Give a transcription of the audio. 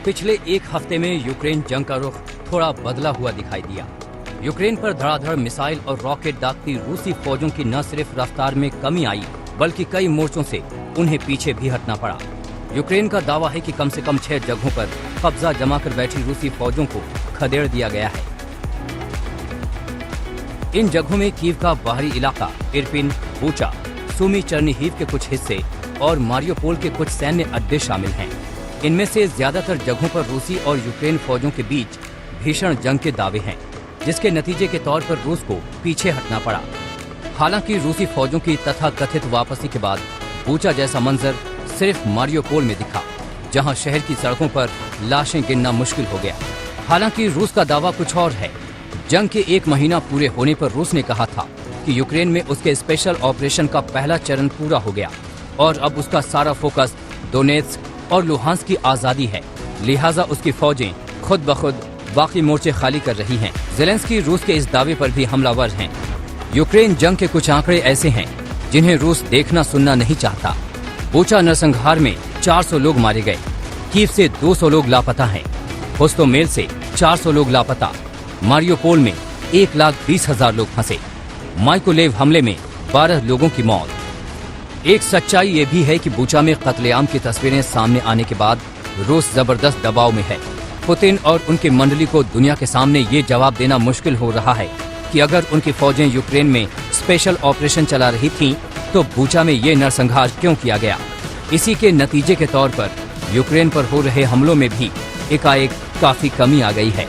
पिछले एक हफ्ते में यूक्रेन जंग का रुख थोड़ा बदला हुआ दिखाई दिया। यूक्रेन पर धड़ाधड़ मिसाइल और रॉकेट दागती रूसी फौजों की न सिर्फ रफ्तार में कमी आई, बल्कि कई मोर्चों से उन्हें पीछे भी हटना पड़ा। यूक्रेन का दावा है कि कम से कम 6 जगहों पर कब्जा जमाकर बैठी रूसी फौजों को खदेड़ दिया गया है। इन जगहों में कीव का बाहरी इलाका, इरपिन, बूचा, सुमी चर्निहिव के कुछ हिस्से और मारियोपोल के कुछ सैन्य अड्डे शामिल हैं। इनमें से ज्यादातर जगहों पर रूसी और यूक्रेन फौजों के बीच भीषण जंग के दावे हैं, जिसके नतीजे के तौर पर रूस को पीछे हटना पड़ा। हालांकि रूसी फौजों की तथाकथित वापसी के बाद बूचा जैसा मंजर सिर्फ मारियोपोल में दिखा, जहां शहर की सड़कों पर लाशें गिनना मुश्किल हो गया। हालांकि रूस का दावा कुछ और है। जंग के 1 महीना पूरे होने पर रूस ने कहा था कि यूक्रेन में उसके स्पेशल ऑपरेशन का पहला चरण पूरा हो गया और अब उसका सारा फोकस डोनेत्स्क और लुहांस्क की आजादी है। लिहाजा उसकी फौजें खुद ब खुद बाकी मोर्चे खाली कर रही हैं। ज़ेलेंस्की रूस के इस दावे पर भी हमलावर हैं। यूक्रेन जंग के कुछ आंकड़े ऐसे हैं जिन्हें रूस देखना सुनना नहीं चाहता। बूचा नरसंहार में 400 लोग मारे गए। कीव से 200 लोग लापता हैं। होस्टोमेल से 400 लोग लापता। मारियोपोल में 1,20,000 लोग फंसे। माइकोलेव हमले में 12 लोगों की मौत। एक सच्चाई ये भी है कि बूचा में कत्लेआम की तस्वीरें सामने आने के बाद रूस जबरदस्त दबाव में है। पुतिन और उनकी मंडली को दुनिया के सामने ये जवाब देना मुश्किल हो रहा है कि अगर उनकी फौजें यूक्रेन में स्पेशल ऑपरेशन चला रही थीं, तो बूचा में ये नरसंहार क्यों किया गया। इसी के नतीजे के तौर पर यूक्रेन पर हो रहे हमलों में भी एकाएक काफी कमी आ गई है।